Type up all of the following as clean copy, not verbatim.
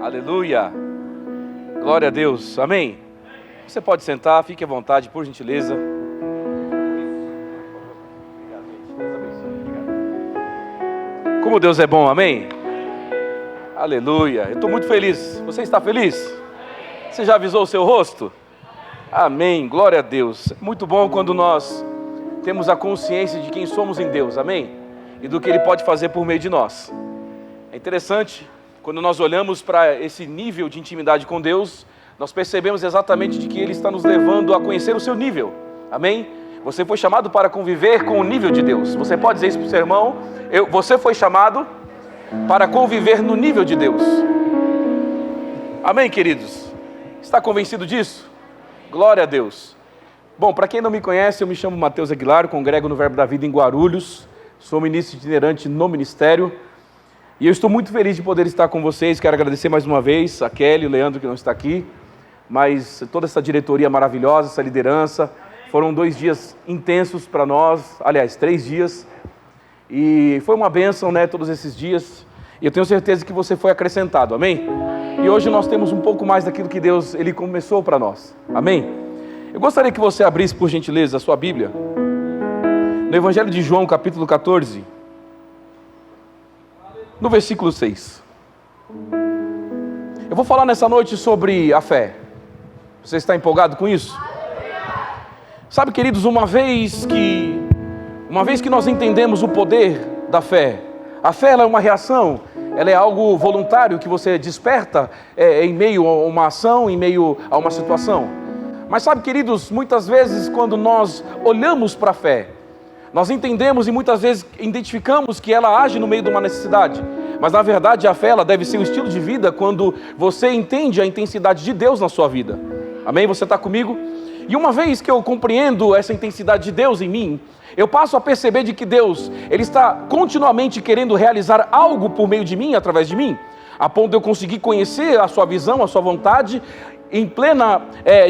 Aleluia. Glória a Deus. Amém. Você pode sentar, fique à vontade, por gentileza. Como Deus é bom, amém? Aleluia. Eu estou muito feliz. Você está feliz? Você já avisou o seu rosto? Amém. Glória a Deus. É muito bom quando nós temos a consciência de quem somos em Deus, amém? E do que Ele pode fazer por meio de nós. É interessante, quando nós olhamos para esse nível de intimidade com Deus, nós percebemos exatamente de que Ele está nos levando a conhecer o seu nível, amém? Você foi chamado para conviver com o nível de Deus. Você pode dizer isso para o seu irmão? Você foi chamado para conviver no nível de Deus. Amém, queridos? Está convencido disso? Glória a Deus. Bom, para quem não me conhece, eu me chamo Mateus Aguilar, congrego no Verbo da Vida em Guarulhos, sou ministro itinerante no ministério, e eu estou muito feliz de poder estar com vocês. Quero agradecer mais uma vez a Kelly, o Leandro que não está aqui, mas toda essa diretoria maravilhosa, essa liderança. Foram 2 dias intensos para nós, aliás, 3 dias, e foi uma bênção, né, todos esses dias, e eu tenho certeza que você foi acrescentado, amém? E hoje nós temos um pouco mais daquilo que Deus, Ele começou para nós, amém? Eu gostaria que você abrisse, por gentileza, a sua Bíblia, no Evangelho de João, capítulo 14, no versículo 6. Eu vou falar nessa noite sobre a fé. Você está empolgado com isso? Sabe, queridos, uma vez que nós entendemos o poder da fé, a fé ela é uma reação, ela é algo voluntário que você desperta em meio a uma ação, em meio a uma situação. Mas sabe, queridos, muitas vezes quando nós olhamos para a fé, nós entendemos e muitas vezes identificamos que ela age no meio de uma necessidade. Mas na verdade a fé ela deve ser um estilo de vida quando você entende a intensidade de Deus na sua vida. Amém? Você está comigo? E uma vez que eu compreendo essa intensidade de Deus em mim, eu passo a perceber de que Deus, Ele está continuamente querendo realizar algo por meio de mim, através de mim, a ponto de eu conseguir conhecer a sua visão, a sua vontade, em plena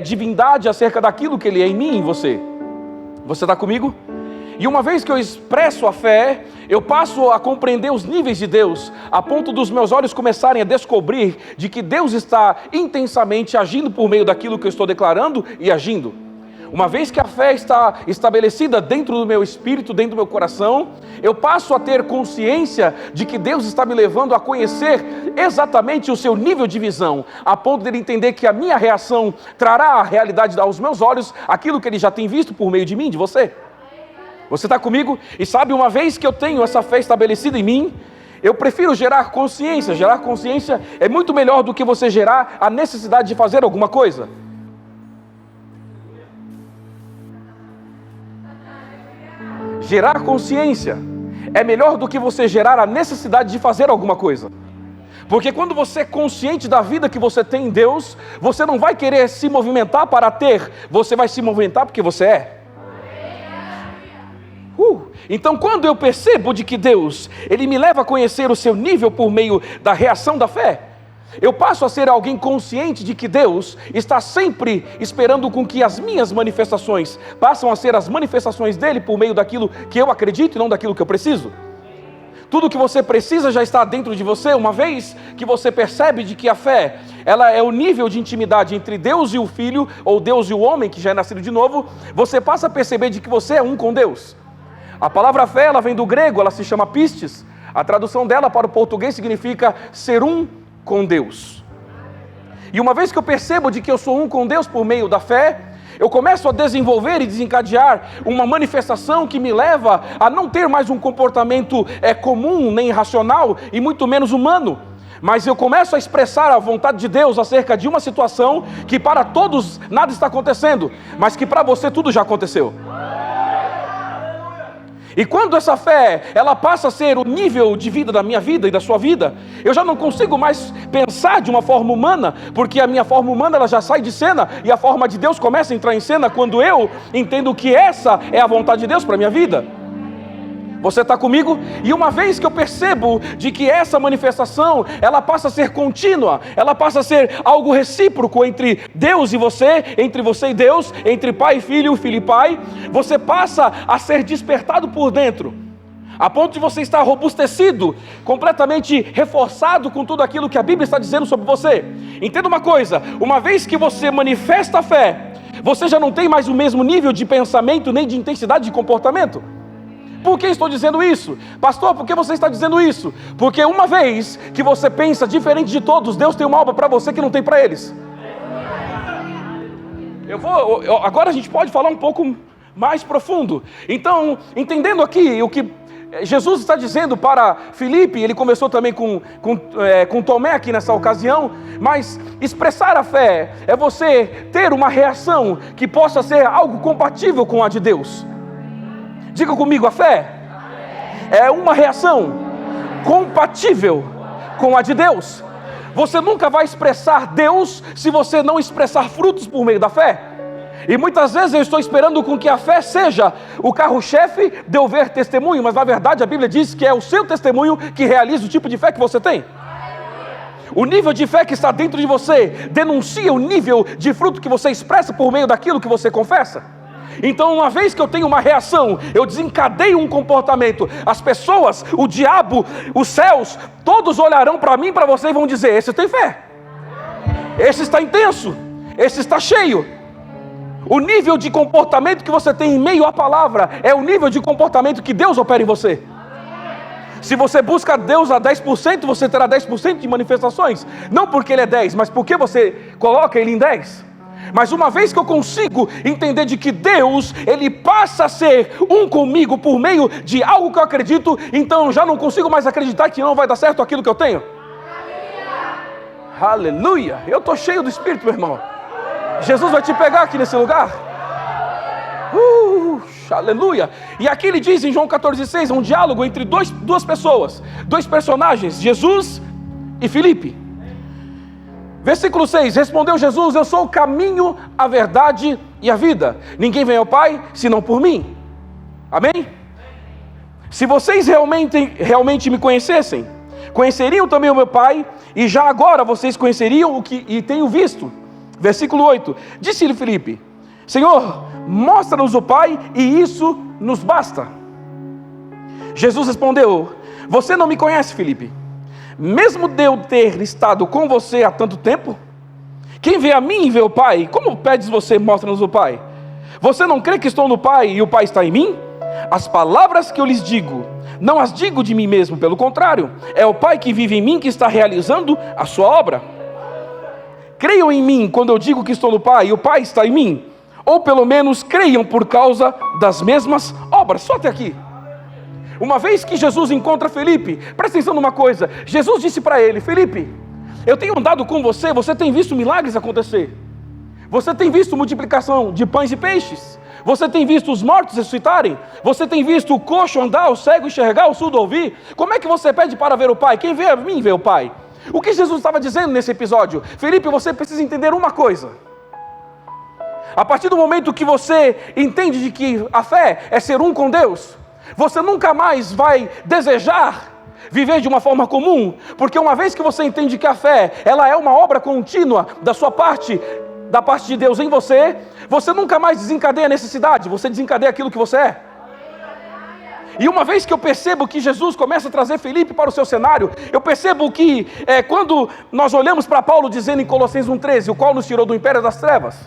divindade acerca daquilo que Ele é em mim e em você. Você está comigo? E uma vez que eu expresso a fé, eu passo a compreender os níveis de Deus, a ponto dos meus olhos começarem a descobrir de que Deus está intensamente agindo por meio daquilo que eu estou declarando e agindo. Uma vez que a fé está estabelecida dentro do meu espírito, dentro do meu coração, eu passo a ter consciência de que Deus está me levando a conhecer exatamente o seu nível de visão, a ponto de Ele entender que a minha reação trará a realidade aos meus olhos, aquilo que Ele já tem visto por meio de mim, de você. Você está comigo? E sabe, uma vez que eu tenho essa fé estabelecida em mim, eu prefiro gerar consciência. Gerar consciência é muito melhor do que você gerar a necessidade de fazer alguma coisa. Gerar consciência é melhor do que você gerar a necessidade de fazer alguma coisa. Porque quando você é consciente da vida que você tem em Deus, você não vai querer se movimentar para ter, você vai se movimentar porque você é. Então quando eu percebo de que Deus, Ele me leva a conhecer o seu nível por meio da reação da fé, eu passo a ser alguém consciente de que Deus está sempre esperando com que as minhas manifestações passam a ser as manifestações dEle por meio daquilo que eu acredito e não daquilo que eu preciso. Tudo que você precisa já está dentro de você. Uma vez que você percebe de que a fé, ela é o nível de intimidade entre Deus e o Filho, ou Deus e o homem que já é nascido de novo, você passa a perceber de que você é um com Deus. A palavra fé, ela vem do grego, ela se chama pistes. A tradução dela para o português significa ser um com Deus. E uma vez que eu percebo de que eu sou um com Deus por meio da fé, eu começo a desenvolver e desencadear uma manifestação que me leva a não ter mais um comportamento comum, nem racional e muito menos humano. Mas eu começo a expressar a vontade de Deus acerca de uma situação que para todos nada está acontecendo, mas que para você tudo já aconteceu. E quando essa fé, ela passa a ser o nível de vida da minha vida e da sua vida, eu já não consigo mais pensar de uma forma humana, porque a minha forma humana ela já sai de cena, e a forma de Deus começa a entrar em cena quando eu entendo que essa é a vontade de Deus para a minha vida. Você está comigo? E uma vez que eu percebo de que essa manifestação, ela passa a ser contínua, ela passa a ser algo recíproco entre Deus e você, entre você e Deus, entre pai e filho, filho e pai, você passa a ser despertado por dentro, a ponto de você estar robustecido, completamente reforçado com tudo aquilo que a Bíblia está dizendo sobre você. Entenda uma coisa, uma vez que você manifesta a fé, você já não tem mais o mesmo nível de pensamento, nem de intensidade de comportamento. Por que estou dizendo isso? Pastor, por que você está dizendo isso? Porque uma vez que você pensa diferente de todos, Deus tem uma obra para você que não tem para eles. Agora a gente pode falar um pouco mais profundo. Então, entendendo aqui o que Jesus está dizendo para Filipe, ele começou também com Tomé aqui nessa ocasião, mas expressar a fé é você ter uma reação que possa ser algo compatível com a de Deus. Diga comigo, a fé é uma reação compatível com a de Deus. Você nunca vai expressar Deus se você não expressar frutos por meio da fé. E muitas vezes eu estou esperando com que a fé seja o carro-chefe de eu ver testemunho, mas na verdade a Bíblia diz que é o seu testemunho que realiza o tipo de fé que você tem. O nível de fé que está dentro de você denuncia o nível de fruto que você expressa por meio daquilo que você confessa. Então, uma vez que eu tenho uma reação, eu desencadeio um comportamento, as pessoas, o diabo, os céus, todos olharão para mim e para você e vão dizer: esse tem fé, esse está intenso, esse está cheio. O nível de comportamento que você tem em meio à palavra é o nível de comportamento que Deus opera em você. Se você busca Deus a 10%, você terá 10% de manifestações. Não porque Ele é 10, mas porque você coloca Ele em 10. Mas uma vez que eu consigo entender de que Deus, Ele passa a ser um comigo por meio de algo que eu acredito, então eu já não consigo mais acreditar que não vai dar certo aquilo que eu tenho. Aleluia! Eu estou cheio do Espírito, meu irmão. Jesus vai te pegar aqui nesse lugar. Aleluia! E aqui ele diz em João 14,6, um diálogo entre duas pessoas, dois personagens, Jesus e Filipe. Versículo 6, respondeu Jesus: eu sou o caminho, a verdade e a vida. Ninguém vem ao Pai, senão por mim. Amém? Se vocês realmente me conhecessem, conheceriam também o meu Pai, e já agora vocês conheceriam o que tenho visto. Versículo 8, disse-lhe Filipe: Senhor, mostra-nos o Pai, e isso nos basta. Jesus respondeu: você não me conhece, Filipe, mesmo de eu ter estado com você há tanto tempo? Quem vê a mim vê o Pai. Como pedes você, mostra-nos o Pai? Você não crê que estou no Pai e o Pai está em mim? As palavras que eu lhes digo, não as digo de mim mesmo, pelo contrário, é o Pai que vive em mim que está realizando a sua obra. Creiam em mim quando eu digo que estou no Pai e o Pai está em mim, ou pelo menos creiam por causa das mesmas obras. Só até aqui. Uma vez que Jesus encontra Filipe, presta atenção numa coisa, Jesus disse para ele: Filipe, eu tenho andado com você, você tem visto milagres acontecer, você tem visto multiplicação de pães e peixes, você tem visto os mortos ressuscitarem, você tem visto o coxo andar, o cego enxergar, o surdo ouvir. Como é que você pede para ver o Pai? Quem vê a mim vê o Pai. O que Jesus estava dizendo nesse episódio? Filipe, você precisa entender uma coisa. A partir do momento que você entende de que a fé é ser um com Deus, você nunca mais vai desejar viver de uma forma comum, porque uma vez que você entende que a fé, ela é uma obra contínua da sua parte, da parte de Deus em você, você nunca mais desencadeia a necessidade, você desencadeia aquilo que você é. E uma vez que eu percebo que Jesus começa a trazer Filipe para o seu cenário, eu percebo que quando nós olhamos para Paulo dizendo em Colossenses 1,13, o qual nos tirou do império das trevas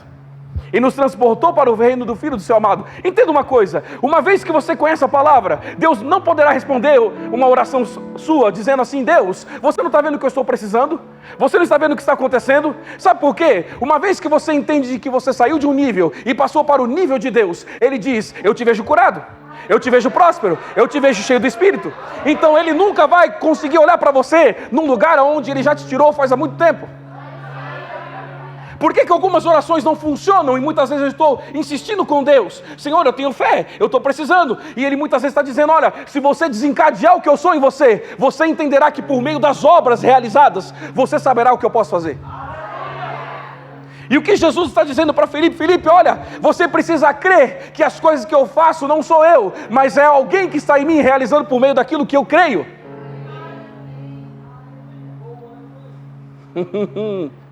e nos transportou para o reino do Filho do seu amado. Entenda uma coisa, uma vez que você conhece a palavra, Deus não poderá responder uma oração sua dizendo assim: Deus, você não está vendo o que eu estou precisando? Você não está vendo o que está acontecendo? Sabe por quê? Uma vez que você entende que você saiu de um nível e passou para o nível de Deus, Ele diz: eu te vejo curado, eu te vejo próspero, eu te vejo cheio do Espírito. Então Ele nunca vai conseguir olhar para você num lugar onde Ele já te tirou faz há muito tempo. Por que algumas orações não funcionam e muitas vezes eu estou insistindo com Deus? Senhor, eu tenho fé, eu estou precisando. E Ele muitas vezes está dizendo: olha, se você desencadear o que eu sou em você, você entenderá que por meio das obras realizadas, você saberá o que eu posso fazer. E o que Jesus está dizendo para Filipe? Filipe, olha, você precisa crer que as coisas que eu faço não sou eu, mas é alguém que está em mim realizando por meio daquilo que eu creio.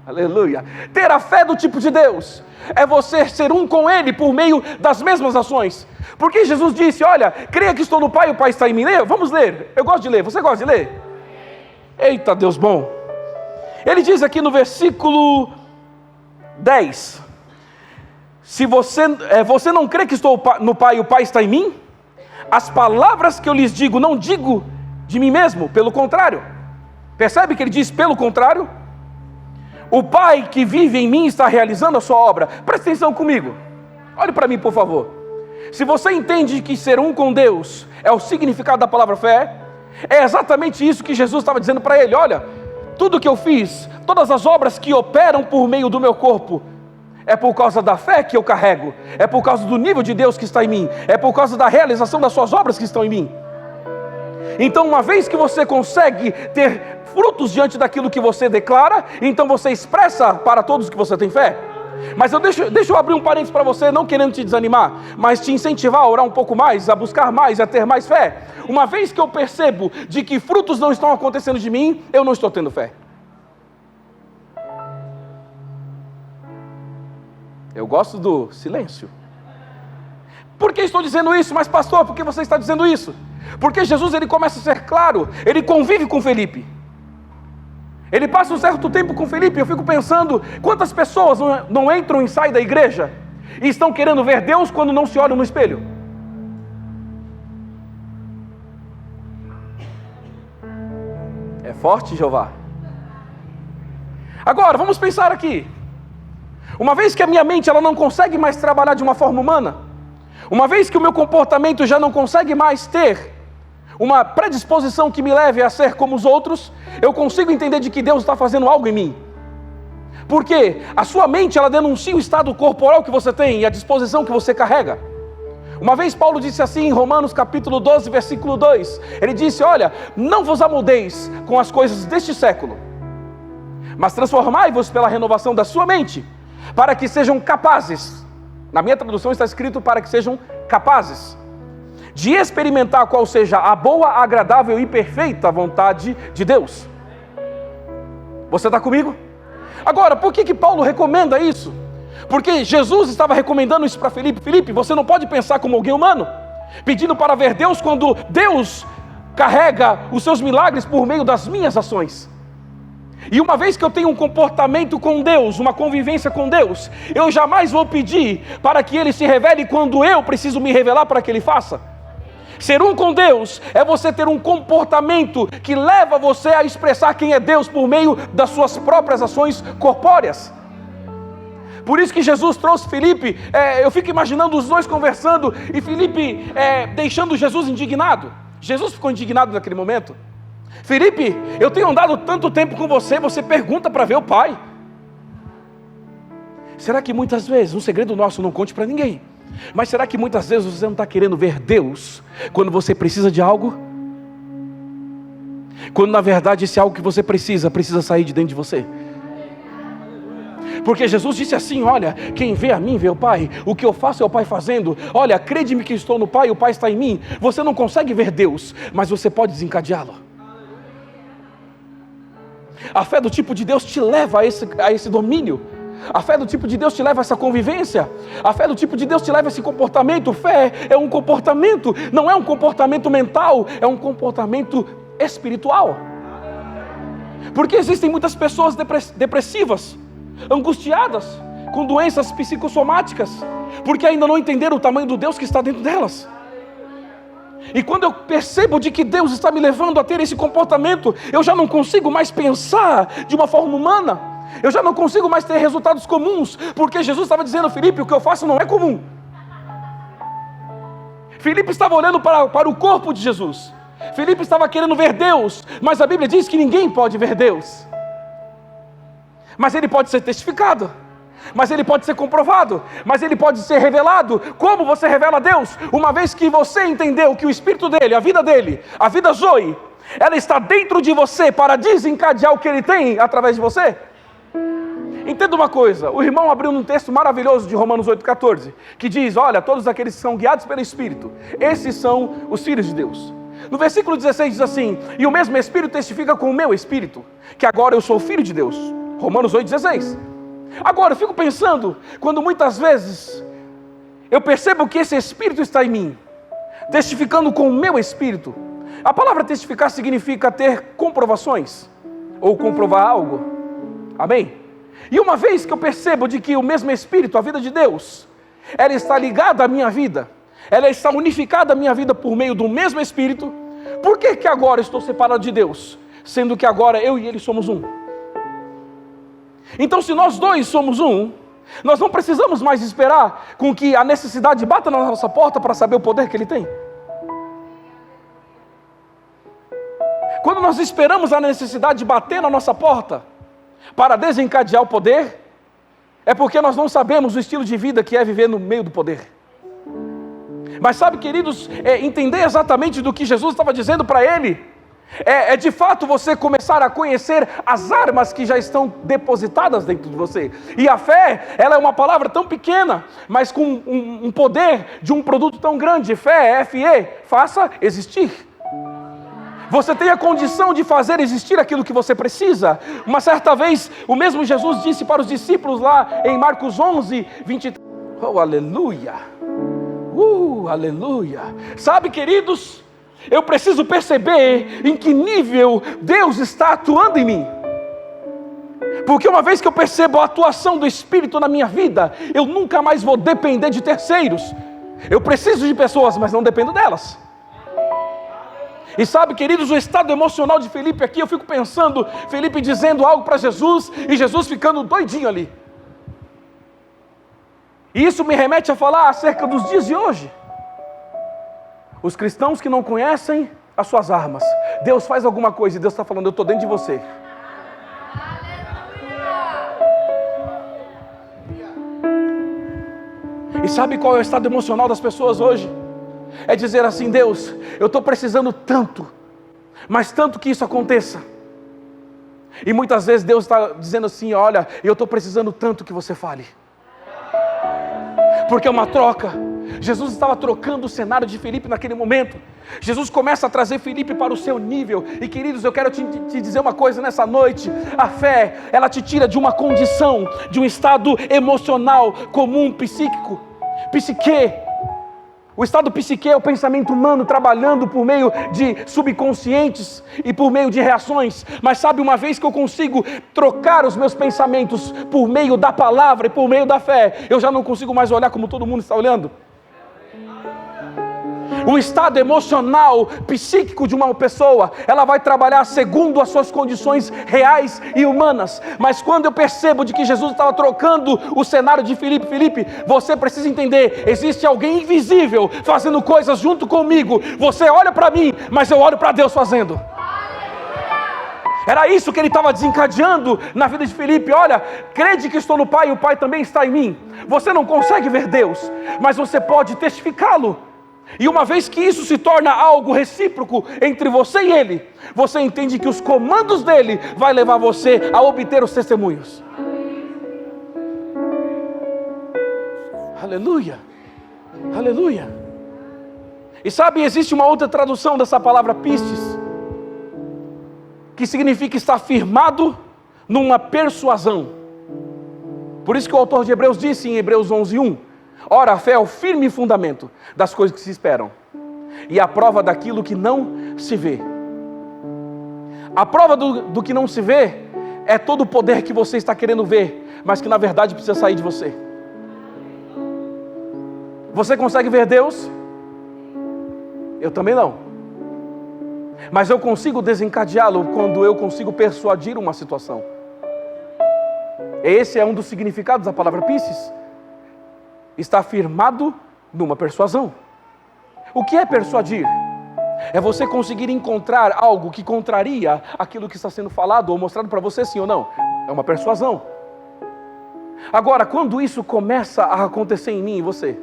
Aleluia. Ter a fé do tipo de Deus é você ser um com Ele por meio das mesmas ações. Porque Jesus disse, olha, creia que estou no Pai e o Pai está em mim. Vamos ler. Eu gosto de ler. Você gosta de ler? Eita, Deus bom. Ele diz aqui no versículo 10. Se você não crê que estou no Pai e o Pai está em mim, as palavras que eu lhes digo, não digo de mim mesmo, pelo contrário. Percebe que ele diz pelo contrário? O Pai que vive em mim está realizando a sua obra. Presta atenção comigo. Olhe para mim, por favor. Se você entende que ser um com Deus é o significado da palavra fé, é exatamente isso que Jesus estava dizendo para ele. Olha, tudo que eu fiz, todas as obras que operam por meio do meu corpo, é por causa da fé que eu carrego, é por causa do nível de Deus que está em mim, é por causa da realização das suas obras que estão em mim. Então, uma vez que você consegue ter frutos diante daquilo que você declara, então você expressa para todos que você tem fé. Mas deixa eu abrir um parênteses para você, não querendo te desanimar, mas te incentivar a orar um pouco mais, a buscar mais, a ter mais fé. Uma vez que eu percebo de que frutos não estão acontecendo de mim, eu não estou tendo fé. Eu gosto do silêncio. Por que estou dizendo isso? Mas pastor, por que você está dizendo isso? Porque Jesus, ele começa a ser claro, ele convive com Felipe. Ele passa um certo tempo com Felipe. Eu fico pensando, quantas pessoas não entram e saem da igreja e estão querendo ver Deus quando não se olham no espelho? É forte, Jeová. Agora, vamos pensar aqui. Uma vez que a minha mente ela não consegue mais trabalhar de uma forma humana, uma vez que o meu comportamento já não consegue mais ter uma predisposição que me leve a ser como os outros, eu consigo entender de que Deus está fazendo algo em mim. Porque a sua mente ela denuncia o estado corporal que você tem e a disposição que você carrega. Uma vez Paulo disse assim em Romanos capítulo 12, versículo 2, ele disse, olha, não vos amoldeis com as coisas deste século, mas transformai-vos pela renovação da sua mente, para que sejam capazes, na minha tradução está escrito para que sejam capazes, de experimentar qual seja a boa, agradável e perfeita vontade de Deus. Você está comigo? Agora, por que Paulo recomenda isso? Porque Jesus estava recomendando isso para Felipe. Felipe, você não pode pensar como alguém humano, pedindo para ver Deus quando Deus carrega os seus milagres por meio das minhas ações. E uma vez que eu tenho um comportamento com Deus, uma convivência com Deus, eu jamais vou pedir para que Ele se revele quando eu preciso me revelar para que Ele faça. Ser um com Deus é você ter um comportamento que leva você a expressar quem é Deus por meio das suas próprias ações corpóreas. Por isso que Jesus trouxe Felipe, eu fico imaginando os dois conversando e Felipe deixando Jesus indignado. Jesus ficou indignado naquele momento. Felipe, eu tenho andado tanto tempo com você, você pergunta para ver o Pai. Será que muitas vezes, um segredo nosso, não conte para ninguém, mas será que muitas vezes você não está querendo ver Deus quando você precisa de algo? Quando na verdade esse algo que você precisa sair de dentro de você. Porque Jesus disse assim, olha, quem vê a mim vê o Pai, o que eu faço é o Pai fazendo. Olha, acredite-me que estou no Pai e o Pai está em mim. Você não consegue ver Deus, mas você pode desencadeá-lo. A fé do tipo de Deus te leva a esse domínio. A fé do tipo de Deus te leva a essa convivência. A fé do tipo de Deus te leva a esse comportamento. Fé é um comportamento, não é um comportamento mental, é um comportamento espiritual. Porque existem muitas pessoas depressivas, angustiadas, com doenças psicossomáticas, porque ainda não entenderam o tamanho do Deus que está dentro delas. E quando eu percebo de que Deus está me levando a ter esse comportamento, eu já não consigo mais pensar de uma forma humana, eu já não consigo mais ter resultados comuns, porque Jesus estava dizendo, Felipe, o que eu faço não é comum. Felipe estava olhando para o corpo de Jesus, Felipe estava querendo ver Deus, mas a Bíblia diz que ninguém pode ver Deus, mas Ele pode ser testificado, mas Ele pode ser comprovado, mas Ele pode ser revelado. Como você revela Deus? Uma vez que você entendeu que o Espírito dEle, a vida Zoe, ela está dentro de você para desencadear o que Ele tem através de você. Entenda uma coisa, o irmão abriu num texto maravilhoso de Romanos 8,14, que diz, olha, todos aqueles que são guiados pelo Espírito, esses são os filhos de Deus. No versículo 16 diz assim, e o mesmo Espírito testifica com o meu Espírito, que agora eu sou filho de Deus. Romanos 8,16. Agora, eu fico pensando, quando muitas vezes eu percebo que esse Espírito está em mim, testificando com o meu Espírito. A palavra testificar significa ter comprovações, ou comprovar algo. Amém? E uma vez que eu percebo de que o mesmo Espírito, a vida de Deus, ela está ligada à minha vida, ela está unificada à minha vida por meio do mesmo Espírito, por que que agora eu estou separado de Deus, sendo que agora eu e Ele somos um? Então, se nós dois somos um, nós não precisamos mais esperar com que a necessidade bata na nossa porta para saber o poder que Ele tem. Quando nós esperamos a necessidade bater na nossa porta para desencadear o poder, é porque nós não sabemos o estilo de vida que é viver no meio do poder. Mas sabe, queridos, entender exatamente do que Jesus estava dizendo para ele, é de fato você começar a conhecer as armas que já estão depositadas dentro de você. E a fé, ela é uma palavra tão pequena, mas com um poder de um produto tão grande. Fé, F-E, faça existir. Você tem a condição de fazer existir aquilo que você precisa. Uma certa vez, o mesmo Jesus disse para os discípulos lá em Marcos 11, 23. Oh, aleluia! Aleluia! Sabe, queridos, eu preciso perceber em que nível Deus está atuando em mim. Porque uma vez que eu percebo a atuação do Espírito na minha vida, eu nunca mais vou depender de terceiros. Eu preciso de pessoas, mas não dependo delas. E sabe, queridos, o estado emocional de Felipe aqui, eu fico pensando, Felipe dizendo algo para Jesus, e Jesus ficando doidinho ali. E isso me remete a falar acerca dos dias de hoje. Os cristãos que não conhecem as suas armas. Deus faz alguma coisa e Deus está falando, eu estou dentro de você. E sabe qual é o estado emocional das pessoas hoje? É dizer assim, Deus, eu estou precisando tanto, mas tanto que isso aconteça. E muitas vezes Deus está dizendo assim, olha, eu estou precisando tanto que você fale. Porque é uma troca. Jesus estava trocando o cenário de Felipe naquele momento. Jesus começa a trazer Felipe para o seu nível. E queridos, eu quero te dizer uma coisa nessa noite. A fé, ela te tira de uma condição, de um estado emocional comum, psíquico. Psique. O estado psique é o pensamento humano trabalhando por meio de subconscientes e por meio de reações. Mas sabe, uma vez que eu consigo trocar os meus pensamentos por meio da palavra e por meio da fé, eu já não consigo mais olhar como todo mundo está olhando. O estado emocional, psíquico de uma pessoa, ela vai trabalhar segundo as suas condições reais e humanas. Mas quando eu percebo de que Jesus estava trocando o cenário de Felipe, você precisa entender, existe alguém invisível fazendo coisas junto comigo. Você olha para mim, mas eu olho para Deus fazendo. Era isso que ele estava desencadeando na vida de Felipe. Olha, crede que estou no Pai e o Pai também está em mim. Você não consegue ver Deus, mas você pode testificá-lo. E uma vez que isso se torna algo recíproco entre você e Ele, você entende que os comandos dEle vai levar você a obter os testemunhos. Aleluia, aleluia. E sabe, existe uma outra tradução dessa palavra pistes, que significa estar firmado numa persuasão. Por isso que o autor de Hebreus disse em Hebreus 11:1, ora, a fé é o firme fundamento das coisas que se esperam e a prova daquilo que não se vê. A prova do que não se vê é todo o poder que você está querendo ver, mas que na verdade precisa sair de você. Você consegue ver Deus? Eu também não. Mas eu consigo desencadeá-lo quando eu consigo persuadir uma situação. Esse é um dos significados da palavra pistes. Está firmado numa persuasão. O que é persuadir? É você conseguir encontrar algo que contraria aquilo que está sendo falado ou mostrado para você, sim ou não. É uma persuasão. Agora, quando isso começa a acontecer em mim e você,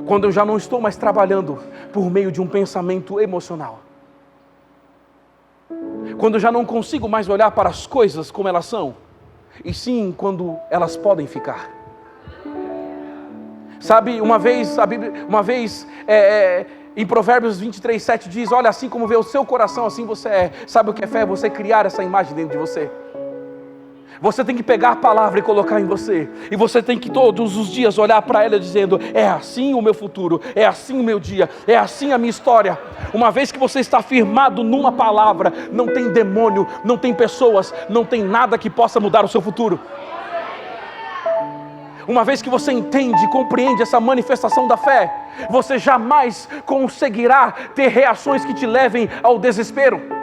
quando eu já não estou mais trabalhando por meio de um pensamento emocional, quando eu já não consigo mais olhar para as coisas como elas são, e sim quando elas podem ficar. Sabe, uma vez em Provérbios 23:7 diz, olha, assim como vê o seu coração, assim você é. Sabe o que é fé? É você criar essa imagem dentro de você. Você tem que pegar a palavra e colocar em você. E você tem que todos os dias olhar para ela dizendo: é assim o meu futuro, é assim o meu dia, é assim a minha história. Uma vez que você está firmado numa palavra, não tem demônio, não tem pessoas, não tem nada que possa mudar o seu futuro. Uma vez que você entende e compreende essa manifestação da fé, você jamais conseguirá ter reações que te levem ao desespero.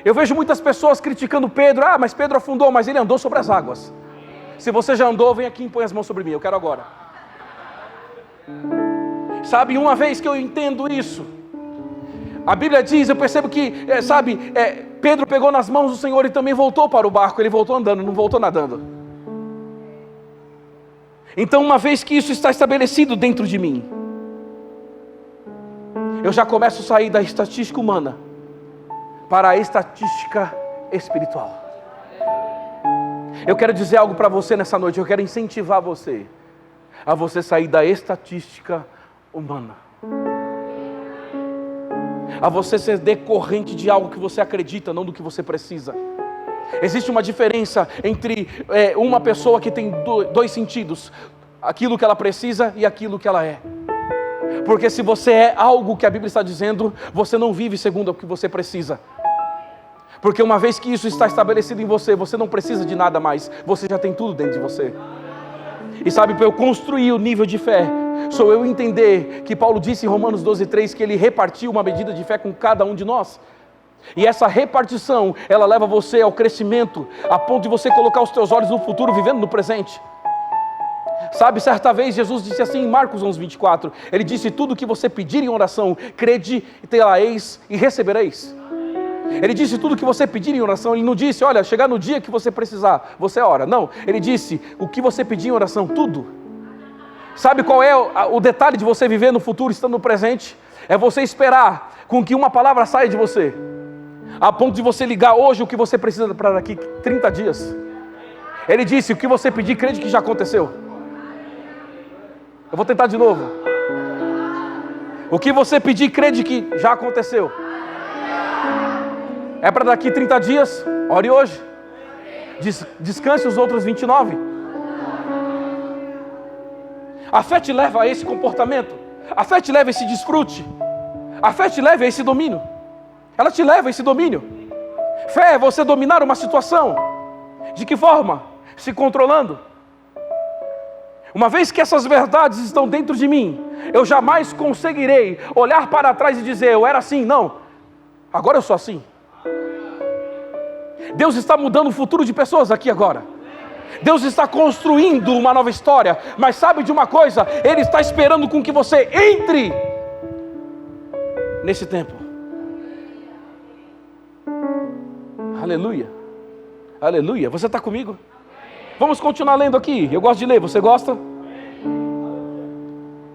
Eu vejo muitas pessoas criticando Pedro. Ah, mas Pedro afundou, mas ele andou sobre as águas. Se você já andou, vem aqui e põe as mãos sobre mim, eu quero agora. Sabe, uma vez que eu entendo isso, a Bíblia diz, eu percebo que, Pedro pegou nas mãos do Senhor e também voltou para o barco. Ele voltou andando, não voltou nadando. Então, uma vez que isso está estabelecido dentro de mim, eu já começo a sair da estatística humana para a estatística espiritual. Eu quero dizer algo para você nessa noite. Eu quero incentivar você a você sair da estatística humana, a você ser decorrente de algo que você acredita, não do que você precisa. Existe uma diferença entre uma pessoa que tem dois sentidos: aquilo que ela precisa e aquilo que ela é. Porque se você é algo que a Bíblia está dizendo, você não vive segundo o que você precisa. Porque uma vez que isso está estabelecido em você, você não precisa de nada mais, você já tem tudo dentro de você. E sabe, para eu construir o nível de fé, sou eu entender que Paulo disse em Romanos 12:3 que ele repartiu uma medida de fé com cada um de nós. E essa repartição, ela leva você ao crescimento, a ponto de você colocar os teus olhos no futuro, vivendo no presente. Sabe, certa vez Jesus disse assim em Marcos 11:24, ele disse: tudo que você pedir em oração, crede e tê-la-eis e recebereis. Ele disse tudo que você pedir em oração. Ele não disse: olha, chegar no dia que você precisar, você ora. Não, ele disse: o que você pedir em oração, tudo. Sabe qual é o detalhe de você viver no futuro, estando no presente? É você esperar com que uma palavra saia de você, a ponto de você ligar hoje o que você precisa para daqui 30 dias. Ele disse: o que você pedir, crede que já aconteceu. Eu vou tentar de novo. O que você pedir, crede que já aconteceu. É para daqui 30 dias, ore hoje. Descanse os outros 29. A fé te leva a esse comportamento. A fé te leva a esse desfrute. A fé te leva a esse domínio. Ela te leva a esse domínio. Fé é você dominar uma situação. De que forma? Se controlando. Uma vez que essas verdades estão dentro de mim, eu jamais conseguirei olhar para trás e dizer: eu era assim. Não, agora eu sou assim. Deus está mudando o futuro de pessoas aqui agora. Deus está construindo uma nova história. Mas sabe de uma coisa? Ele está esperando com que você entre nesse tempo. Aleluia. Aleluia. Você está comigo? Vamos continuar lendo aqui. Eu gosto de ler, você gosta?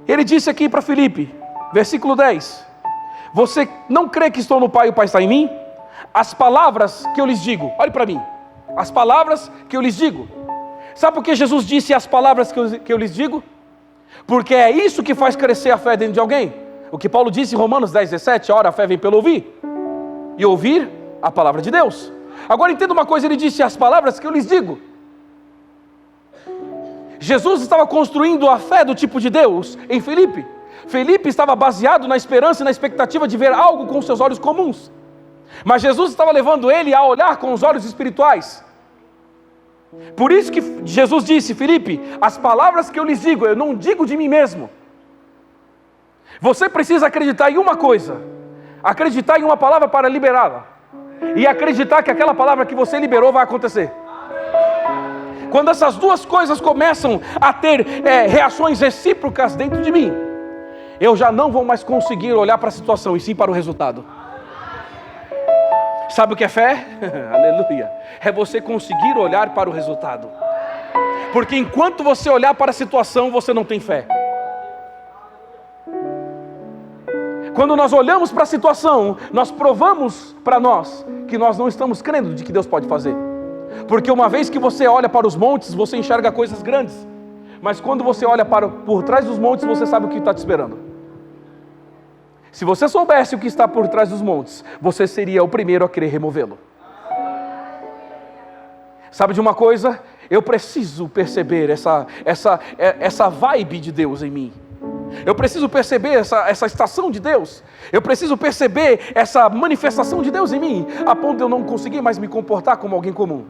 Ele disse aqui para Filipe, versículo 10: você não crê que estou no Pai e o Pai está em mim? As palavras que eu lhes digo, olhe para mim, as palavras que eu lhes digo. Sabe por que Jesus disse as palavras que eu lhes digo? Porque é isso que faz crescer a fé dentro de alguém. O que Paulo disse em Romanos 10:17, ora, a fé vem pelo ouvir, e ouvir a palavra de Deus. Agora entenda uma coisa, ele disse as palavras que eu lhes digo. Jesus estava construindo a fé do tipo de Deus em Filipe. Filipe estava baseado na esperança e na expectativa de ver algo com seus olhos comuns. Mas Jesus estava levando ele a olhar com os olhos espirituais. Por isso que Jesus disse: Filipe, as palavras que eu lhes digo, eu não digo de mim mesmo. Você precisa acreditar em uma coisa, acreditar em uma palavra para liberá-la, e acreditar que aquela palavra que você liberou vai acontecer. Quando essas duas coisas começam a ter reações recíprocas dentro de mim, eu já não vou mais conseguir olhar para a situação, e sim para o resultado. Sabe o que é fé? Aleluia. É você conseguir olhar para o resultado. Porque enquanto você olhar para a situação, você não tem fé. Quando nós olhamos para a situação, nós provamos para nós que nós não estamos crendo de que Deus pode fazer. Porque uma vez que você olha para os montes, você enxerga coisas grandes. Mas quando você olha por trás dos montes, você sabe o que está te esperando. Se você soubesse o que está por trás dos montes, você seria o primeiro a querer removê-lo. Sabe de uma coisa? Eu preciso perceber essa vibe de Deus em mim. Eu preciso perceber essa estação de Deus. Eu preciso perceber essa manifestação de Deus em mim, a ponto de eu não conseguir mais me comportar como alguém comum.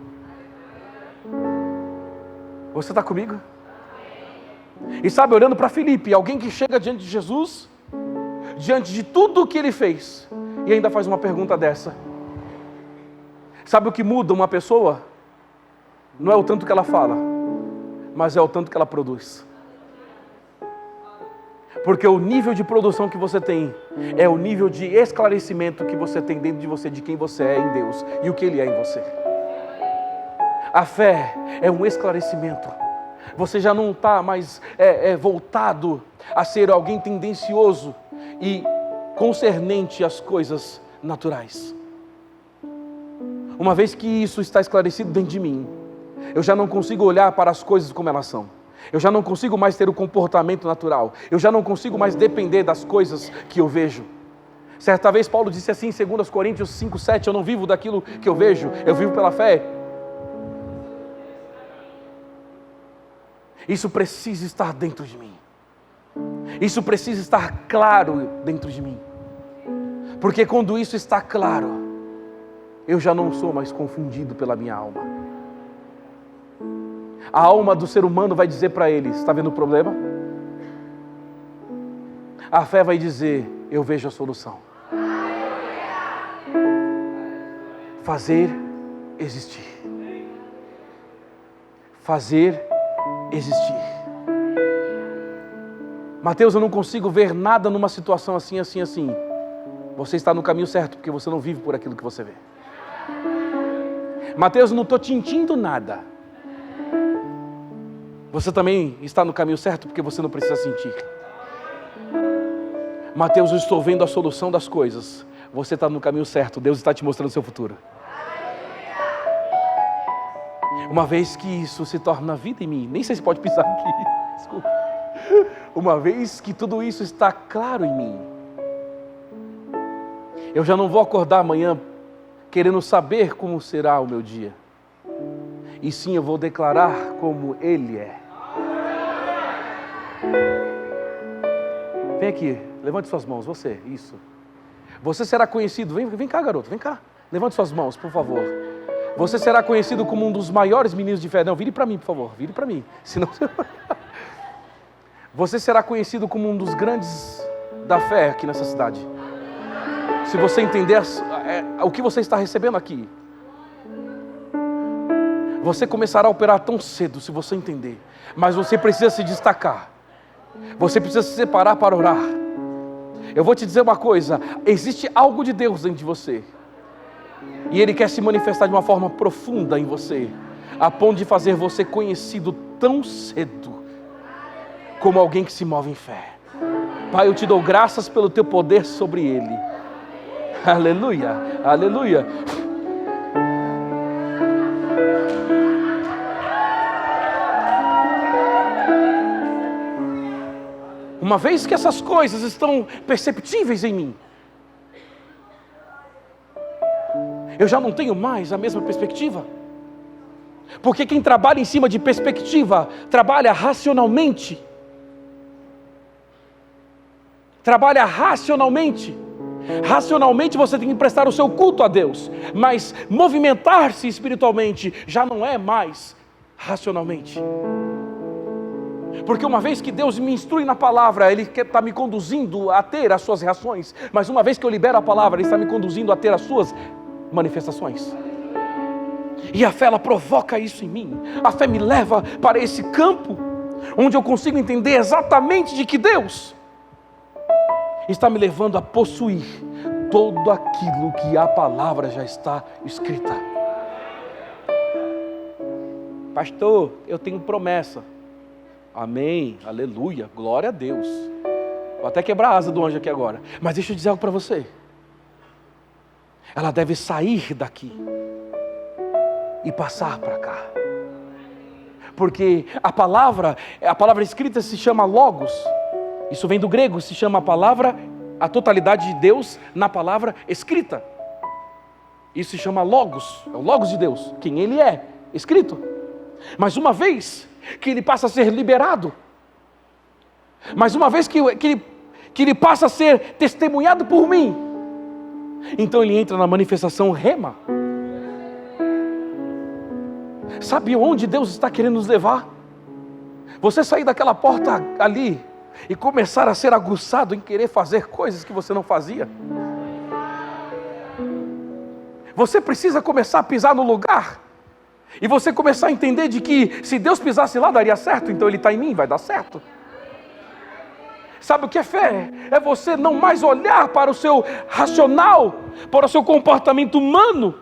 Você está comigo? E sabe, olhando para Filipe, alguém que chega diante de Jesus, diante de tudo o que ele fez, e ainda faz uma pergunta dessa. Sabe o que muda uma pessoa? Não é o tanto que ela fala, mas é o tanto que ela produz. Porque o nível de produção que você tem é o nível de esclarecimento que você tem dentro de você, de quem você é em Deus e o que Ele é em você. A fé é um esclarecimento. Você já não está mais voltado a ser alguém tendencioso e concernente às coisas naturais. Uma vez que isso está esclarecido dentro de mim, eu já não consigo olhar para as coisas como elas são. Eu já não consigo mais ter o comportamento natural. Eu já não consigo mais depender das coisas que eu vejo. Certa vez Paulo disse assim em 2 Coríntios 5:7, eu não vivo daquilo que eu vejo, eu vivo pela fé. Isso precisa estar dentro de mim. Isso precisa estar claro dentro de mim. Porque quando isso está claro, eu já não sou mais confundido pela minha alma. A alma do ser humano vai dizer para ele, está vendo o problema? A fé vai dizer, eu vejo a solução. Fazer existir. Fazer existir. Mateus, eu não consigo ver nada numa situação assim. Você está no caminho certo, porque você não vive por aquilo que você vê. Mateus, eu não estou tintindo nada. Você também está no caminho certo, porque você não precisa sentir. Mateus, eu estou vendo a solução das coisas. Você está no caminho certo, Deus está te mostrando o seu futuro. Uma vez que isso se torna vida em mim, nem sei se pode pisar aqui, desculpa. Uma vez que tudo isso está claro em mim, eu já não vou acordar amanhã querendo saber como será o meu dia. E sim, eu vou declarar como Ele é. Vem aqui, levante suas mãos, você, isso. Você será conhecido, vem cá garoto, vem cá. Levante suas mãos, por favor. Você será conhecido como um dos maiores meninos de fé. Não, vire para mim, por favor, vire para mim. Senão... Você será conhecido como um dos grandes da fé aqui nessa cidade. Se você entender o que você está recebendo aqui. Você começará a operar tão cedo, se você entender. Mas você precisa se destacar. Você precisa se separar para orar. Eu vou te dizer uma coisa. Existe algo de Deus dentro de você. E Ele quer se manifestar de uma forma profunda em você. A ponto de fazer você conhecido tão cedo. Como alguém que se move em fé. Pai, eu te dou graças pelo teu poder sobre ele. Aleluia, aleluia. Uma vez que essas coisas estão perceptíveis em mim, eu já não tenho mais a mesma perspectiva. Porque quem trabalha em cima de perspectiva, trabalha racionalmente. Trabalha racionalmente. Racionalmente você tem que prestar o seu culto a Deus. Mas movimentar-se espiritualmente já não é mais racionalmente. Porque uma vez que Deus me instrui na palavra, Ele está me conduzindo a ter as suas reações. Mas uma vez que eu libero a palavra, Ele está me conduzindo a ter as suas manifestações. E a fé, ela provoca isso em mim. A fé me leva para esse campo, onde eu consigo entender exatamente de que Deus está me levando a possuir tudo aquilo que a palavra já está escrita. Pastor, eu tenho promessa. Amém, aleluia, glória a Deus. Vou até quebrar a asa do anjo aqui agora. Mas deixa eu dizer algo para você. Ela deve sair daqui e passar para cá. Porque a palavra escrita se chama logos. Isso vem do grego, se chama a palavra, a totalidade de Deus na palavra escrita. Isso se chama logos, é o logos de Deus, quem Ele é. escrito. Mas uma vez que ele passa a ser liberado, mas uma vez que ele passa a ser testemunhado por mim, então ele entra na manifestação rema. Sabe onde Deus está querendo nos levar? Você sair daquela porta ali e começar a ser aguçado em querer fazer coisas que você não fazia. Você precisa começar a pisar no lugar e você começar a entender de que se Deus pisasse lá daria certo, então Ele está em mim, vai dar certo. Sabe o que é fé? É você não mais olhar para o seu racional, para o seu comportamento humano,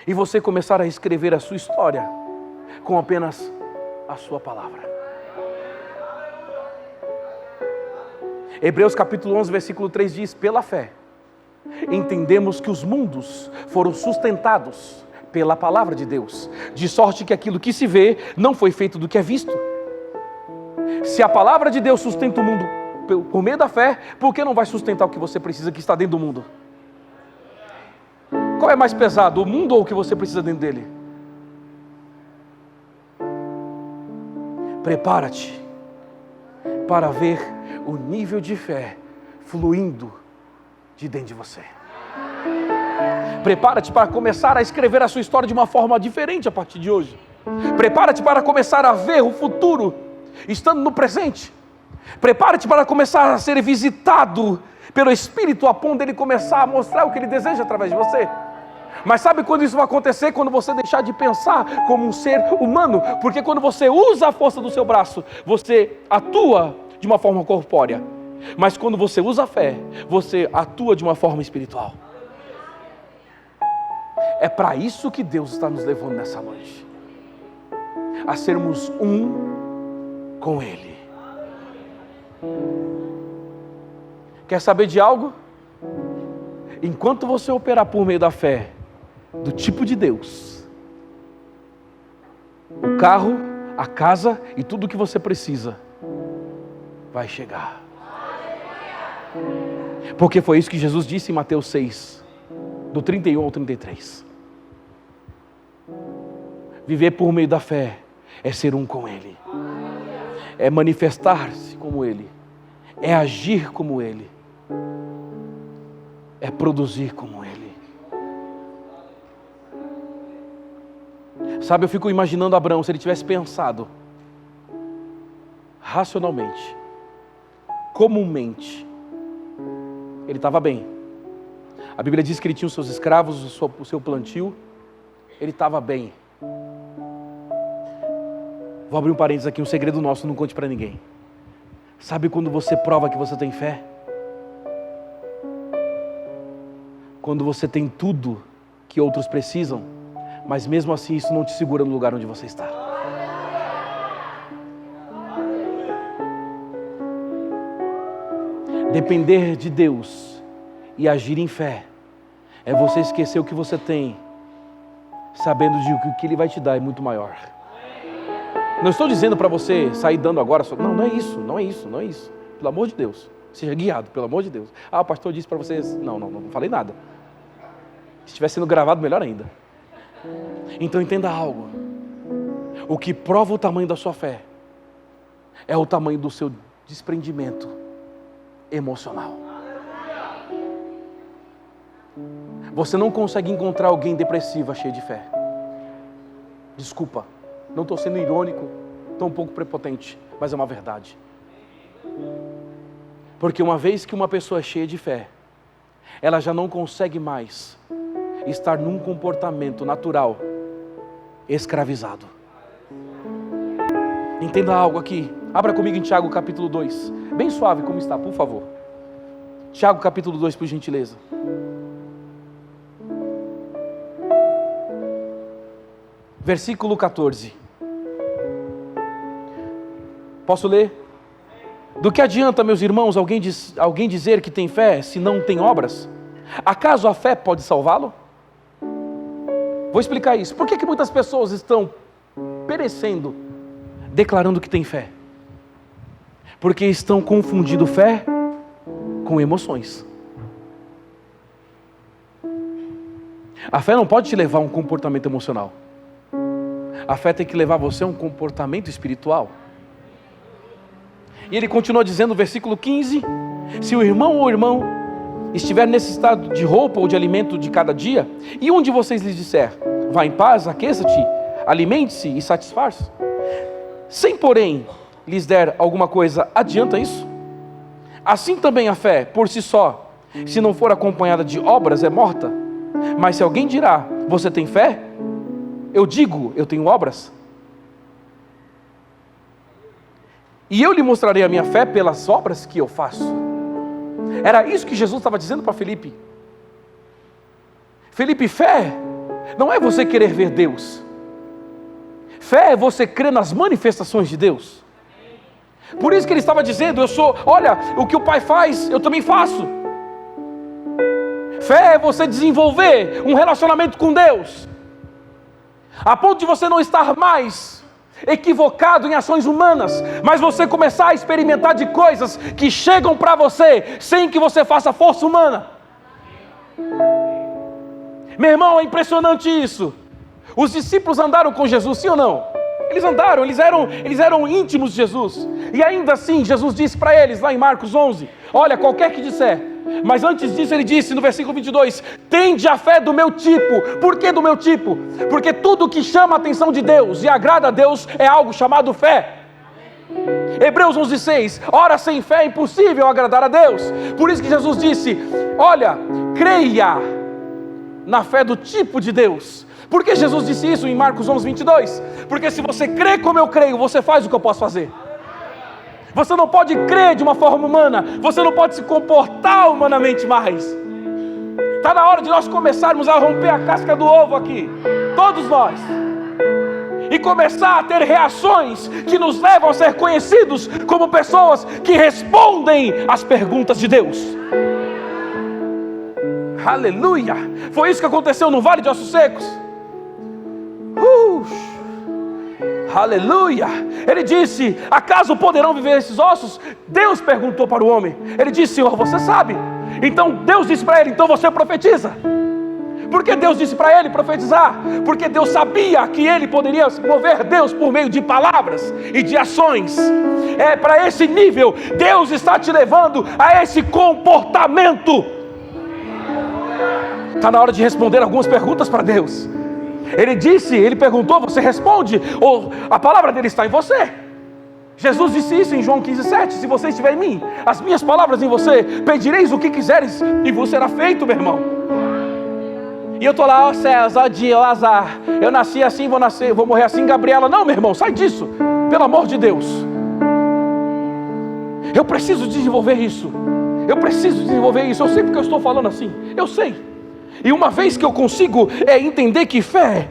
e você começar a escrever a sua história com apenas a sua palavra. Hebreus capítulo 11, versículo 3 diz: pela fé entendemos que os mundos foram sustentados pela palavra de Deus, de sorte que aquilo que se vê não foi feito do que é visto. Se a palavra de Deus sustenta o mundo por meio da fé, por que não vai sustentar o que você precisa, que está dentro do mundo? Qual é mais pesado, o mundo ou o que você precisa dentro dele? Prepara-te para ver o nível de fé fluindo de dentro de você. Prepara-te para começar a escrever a sua história de uma forma diferente a partir de hoje. Prepara-te para começar a ver o futuro estando no presente. Prepara-te para começar a ser visitado pelo Espírito a ponto dele começar a mostrar o que ele deseja através de você. Mas sabe quando isso vai acontecer? Quando você deixar de pensar como um ser humano. Porque quando você usa a força do seu braço, você atua de uma forma corpórea. Mas quando você usa a fé, você atua de uma forma espiritual. É para isso que Deus está nos levando nessa noite. A sermos um com Ele. Quer saber de algo? Enquanto você operar por meio da fé, do tipo de Deus, o carro, a casa e tudo o que você precisa vai chegar. Porque foi isso que Jesus disse em Mateus 6, do 31 ao 33. Viver por meio da fé é ser um com Ele, é manifestar-se como Ele, é agir como Ele, é produzir como Ele. Sabe, eu fico imaginando Abraão, se ele tivesse pensado racionalmente, comumente, ele estava bem. A Bíblia diz que ele tinha os seus escravos, o seu plantio, ele estava bem. Vou abrir um parênteses aqui, um segredo nosso, não conte para ninguém. Sabe quando você prova que você tem fé? Quando você tem tudo que outros precisam, mas mesmo assim isso não te segura no lugar onde você está. Depender de Deus e agir em fé é você esquecer o que você tem, sabendo de que o que Ele vai te dar é muito maior. Não estou dizendo para você sair dando agora, não é isso, não é isso, não é isso. Pelo amor de Deus, seja guiado, pelo amor de Deus. O pastor disse para vocês, não falei nada. Se estiver sendo gravado, melhor ainda. Então entenda algo. O que prova o tamanho da sua fé é o tamanho do seu desprendimento emocional. Você não consegue encontrar alguém depressiva cheio de fé. Desculpa, não estou sendo irônico, estou um pouco prepotente, mas é uma verdade. Porque uma vez que uma pessoa é cheia de fé, ela já não consegue mais estar num comportamento natural escravizado. Entenda algo aqui. Abra comigo em Tiago capítulo 2. Bem suave como está, por favor. Tiago capítulo 2, por gentileza. Versículo 14. Posso ler? Do que adianta, meus irmãos, alguém dizer que tem fé se não tem obras? Acaso a fé pode salvá-lo? Vou explicar isso. Por que muitas pessoas estão perecendo declarando que tem fé? Porque estão confundindo fé com emoções. A fé não pode te levar a um comportamento emocional. A fé tem que levar você a um comportamento espiritual. E ele continua dizendo no versículo 15: se o irmão ou irmão estiver necessitado de roupa ou de alimento de cada dia, e um de vocês lhes disser: vá em paz, aqueça-te, alimente-se e satisfaz-se, sem porém lhes der alguma coisa, adianta isso? Assim também a fé, por si só, se não for acompanhada de obras, é morta. Mas se alguém dirá: você tem fé? Eu digo: eu tenho obras. E eu lhe mostrarei a minha fé pelas obras que eu faço. Era isso que Jesus estava dizendo para Felipe. Felipe, fé não é você querer ver Deus. Fé é você crer nas manifestações de Deus. Por isso que ele estava dizendo: olha, o que o Pai faz, eu também faço. Fé é você desenvolver um relacionamento com Deus, a ponto de você não estar mais equivocado em ações humanas, mas você começar a experimentar de coisas que chegam para você, sem que você faça força humana. Meu irmão, é impressionante isso. Os discípulos andaram com Jesus, sim ou não? Eles andaram, eles eram íntimos de Jesus. E ainda assim, Jesus disse para eles, lá em Marcos 11, olha, qualquer que disser. Mas antes disso ele disse no versículo 22, tende a fé do meu tipo. Por que do meu tipo? Porque tudo que chama a atenção de Deus e agrada a Deus é algo chamado fé. Hebreus 11:6, ora sem fé é impossível agradar a Deus. Por isso que Jesus disse, olha, creia na fé do tipo de Deus. Por que Jesus disse isso em Marcos 11:22? Porque se você crê como eu creio, você faz o que eu posso fazer. Você não pode crer de uma forma humana, você não pode se comportar humanamente mais. Está na hora de nós começarmos a romper a casca do ovo aqui, todos nós, e começar a ter reações que nos levam a ser conhecidos como pessoas que respondem às perguntas de Deus. Aleluia! Foi isso que aconteceu no Vale de Ossos Secos. Aleluia! Ele disse, acaso poderão viver esses ossos? Deus perguntou para o homem. Ele disse, Senhor, você sabe. Então Deus disse para ele, então você profetiza. Por que Deus disse para ele profetizar? Porque Deus sabia que ele poderia mover Deus por meio de palavras e de ações. É para esse nível, Deus está te levando a esse comportamento. Está na hora de responder algumas perguntas para Deus. Ele perguntou, você responde, ou a palavra dele está em você. Jesus disse isso em João 15:7, se você estiver em mim, as minhas palavras em você, pedireis o que quiseres e vos será feito, meu irmão. E eu estou lá, ó céus, ó dia, ó azar, eu nasci assim, vou morrer assim, Gabriela. Não, meu irmão, sai disso, pelo amor de Deus. Eu preciso desenvolver isso. Eu sei porque eu estou falando assim, eu sei. E uma vez que eu consigo entender que fé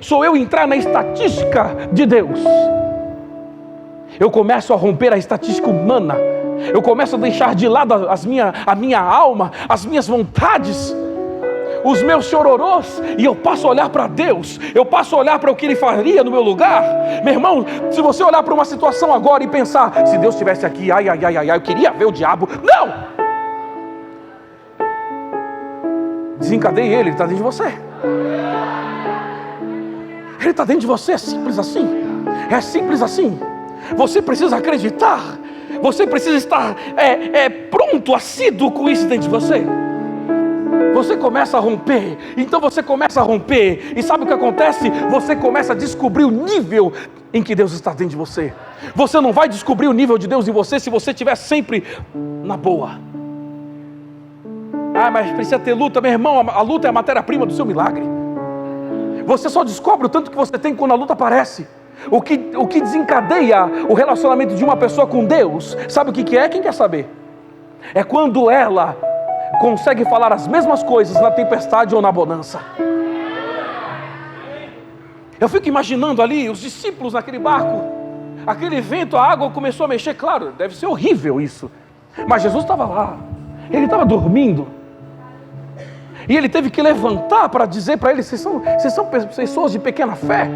sou eu entrar na estatística de Deus, eu começo a romper a estatística humana. Eu começo a deixar de lado a minha alma, as minhas vontades, os meus chororôs, e eu passo a olhar para Deus. Eu passo a olhar para o que Ele faria no meu lugar. Meu irmão, se você olhar para uma situação agora e pensar, se Deus estivesse aqui, ai, eu queria ver o diabo. Não! Desencadeie ele está dentro de você. Ele está dentro de você, é simples assim. É simples assim. Você precisa acreditar. Você precisa estar pronto, assíduo com isso dentro de você. Você começa a romper. Então você começa a romper. E sabe o que acontece? Você começa a descobrir o nível em que Deus está dentro de você. Você não vai descobrir o nível de Deus em você se você estiver sempre na boa. Ah, mas precisa ter luta, meu irmão. A luta é a matéria-prima do seu milagre. Você só descobre o tanto que você tem quando a luta aparece. O que desencadeia o relacionamento de uma pessoa com Deus, sabe o que é? Quem quer saber? É quando ela consegue falar as mesmas coisas na tempestade ou na bonança. Eu fico imaginando ali os discípulos naquele barco, aquele vento, a água começou a mexer. Claro, deve ser horrível isso, mas Jesus estava lá, ele estava dormindo. E ele teve que levantar para dizer para eles, vocês são pessoas de pequena fé.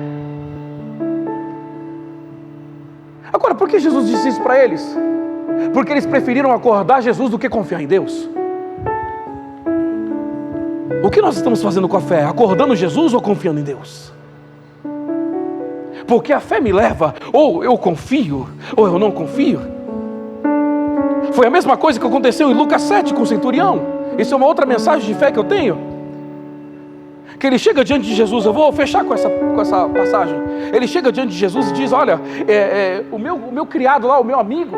Agora, por que Jesus disse isso para eles? Porque eles preferiram acordar Jesus do que confiar em Deus. O que nós estamos fazendo com a fé? Acordando Jesus ou confiando em Deus? Porque a fé me leva, ou eu confio, ou eu não confio. Foi a mesma coisa que aconteceu em Lucas 7 com o centurião. Isso é uma outra mensagem de fé que eu tenho. Que ele chega diante de Jesus, eu vou fechar com essa passagem. Ele chega diante de Jesus e diz: olha, o meu criado lá, o meu amigo,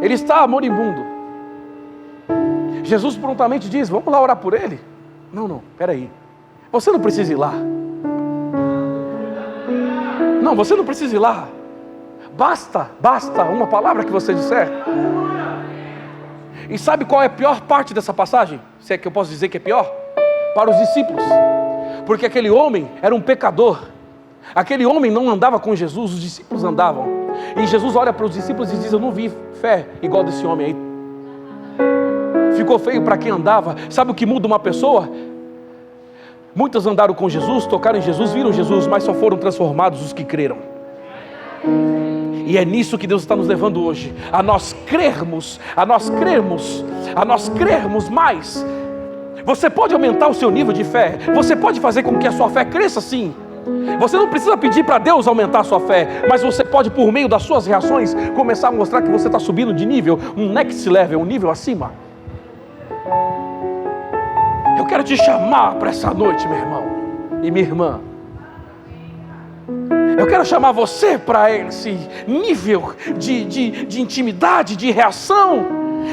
ele está moribundo. Jesus prontamente diz: vamos lá orar por ele. Não, peraí, você não precisa ir lá. Não, você não precisa ir lá. Basta uma palavra que você disser. E sabe qual é a pior parte dessa passagem? Se é que eu posso dizer que é pior? Para os discípulos. Porque aquele homem era um pecador. Aquele homem não andava com Jesus, os discípulos andavam. E Jesus olha para os discípulos e diz: eu não vi fé igual desse homem aí. Ficou feio para quem andava. Sabe o que muda uma pessoa? Muitos andaram com Jesus, tocaram em Jesus, viram Jesus, mas só foram transformados os que creram. E é nisso que Deus está nos levando hoje, a nós crermos mais. Você pode aumentar o seu nível de fé, você pode fazer com que a sua fé cresça sim. Você não precisa pedir para Deus aumentar a sua fé, mas você pode, por meio das suas reações, começar a mostrar que você está subindo de nível, um next level, um nível acima. Eu quero te chamar para essa noite, meu irmão e minha irmã. Eu quero chamar você para esse nível de intimidade, de reação,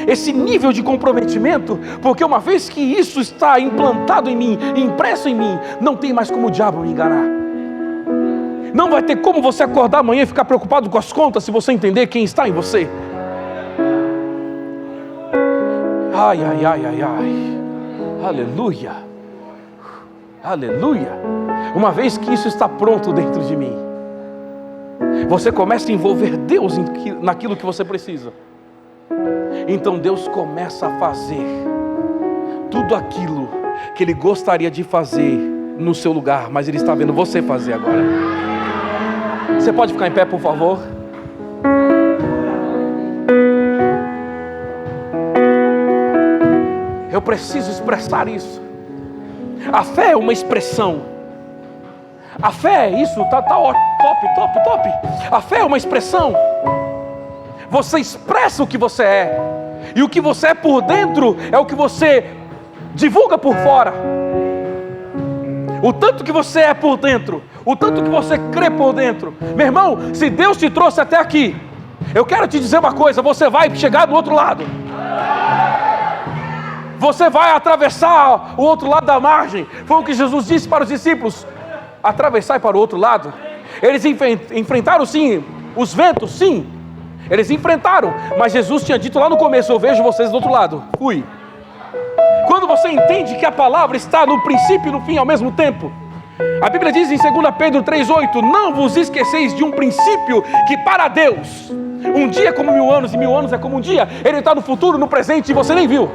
esse nível de comprometimento, porque uma vez que isso está implantado em mim, impresso em mim, não tem mais como o diabo me enganar. Não vai ter como você acordar amanhã e ficar preocupado com as contas, se você entender quem está em você. Ai. Aleluia. Aleluia. Uma vez que isso está pronto dentro de mim, você começa a envolver Deus naquilo que você precisa. Então Deus começa a fazer tudo aquilo que Ele gostaria de fazer no seu lugar, mas Ele está vendo você fazer agora. Você pode ficar em pé, por favor? Eu preciso expressar isso. A fé é uma expressão. A fé é isso, tá top. A fé é uma expressão. Você expressa o que você é. E o que você é por dentro é o que você divulga por fora. O tanto que você é por dentro, o tanto que você crê por dentro. Meu irmão, se Deus te trouxe até aqui, eu quero te dizer uma coisa: você vai chegar do outro lado. Você vai atravessar o outro lado da margem. Foi o que Jesus disse para os discípulos: atravessar para o outro lado. Eles enfrentaram sim os ventos, sim. Eles enfrentaram, mas Jesus tinha dito lá no começo: eu vejo vocês do outro lado. Fui. Quando você entende que a palavra está no princípio e no fim ao mesmo tempo, a Bíblia diz em 2 Pedro 3,8: não vos esqueceis de um princípio, que para Deus um dia é como 1000 anos, e 1000 anos é como um dia. Ele está no futuro, no presente, e você nem viu.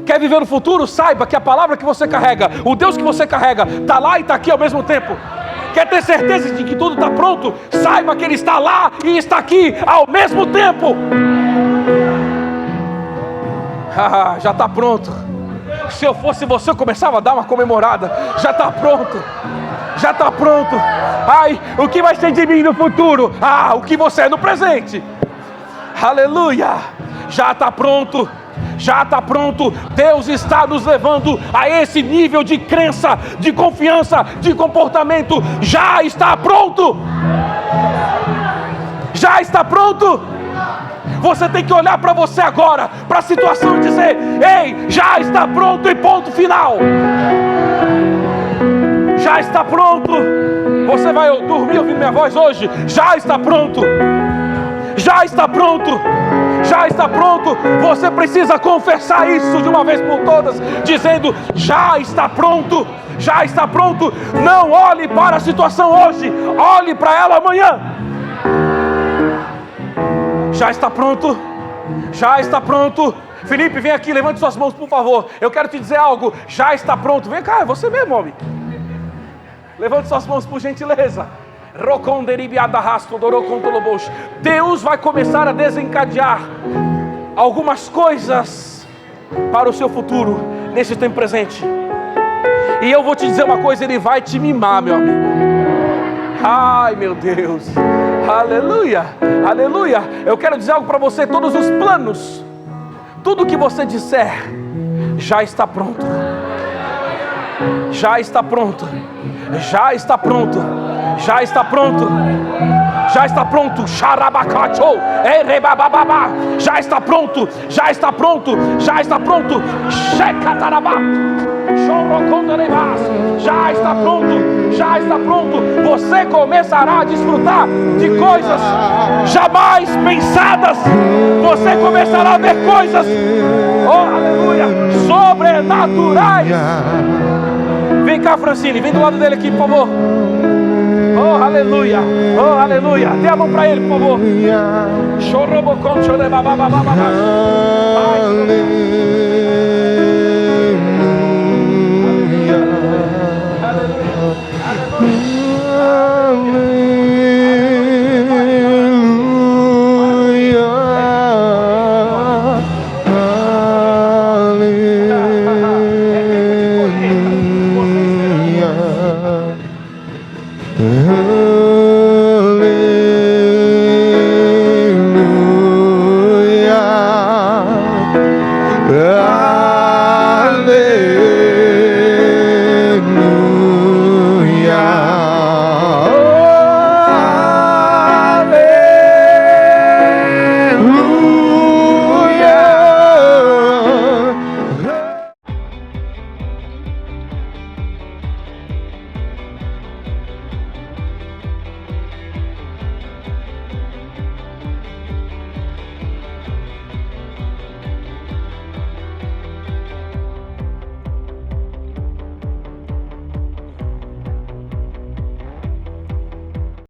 Quer viver no futuro? Saiba que a palavra que você carrega, o Deus que você carrega, está lá e está aqui ao mesmo tempo. Quer ter certeza de que tudo está pronto? Saiba que Ele está lá e está aqui ao mesmo tempo. Já está pronto. Se eu fosse você, eu começava a dar uma comemorada. Já está pronto. Já está pronto. Ai, o que vai ser de mim no futuro? O que você é no presente. Aleluia. Já está pronto. Já está pronto. Deus está nos levando a esse nível de crença, de confiança, de comportamento. Já está pronto. Já está pronto. Você tem que olhar para você agora, para a situação, e dizer: ei, já está pronto, e ponto final. Já está pronto. Você vai dormir ouvindo minha voz hoje? Já está pronto. Já está pronto. Já está pronto. Você precisa confessar isso de uma vez por todas, dizendo: já está pronto. Já está pronto. Não olhe para a situação hoje, olhe para ela amanhã. Já está pronto. Já está pronto. Felipe, vem aqui, levante suas mãos, por favor. Eu quero te dizer algo. Já está pronto. Vem cá, é você mesmo, homem. Levante suas mãos, por gentileza. Deus vai começar a desencadear algumas coisas para o seu futuro nesse tempo presente. E eu vou te dizer uma coisa, Ele vai te mimar, meu amigo. Ai, meu Deus. Aleluia, aleluia. Eu quero dizer algo para você: todos os planos, tudo que você disser, já está pronto. Já está pronto. Já está pronto. Já está pronto. Já está pronto. Xarabacacho, erebababá. Já está pronto. Já está pronto. Já está pronto. Xecatarabá. Já está pronto. Já está pronto. Você começará a desfrutar de coisas jamais pensadas. Você começará a ver coisas, oh aleluia, sobrenaturais. Vem cá, Francine, vem do lado dele aqui, por favor. Oh aleluia, oh aleluia. Dê a mão para ele, por favor. Chorobocon, chorobababababá.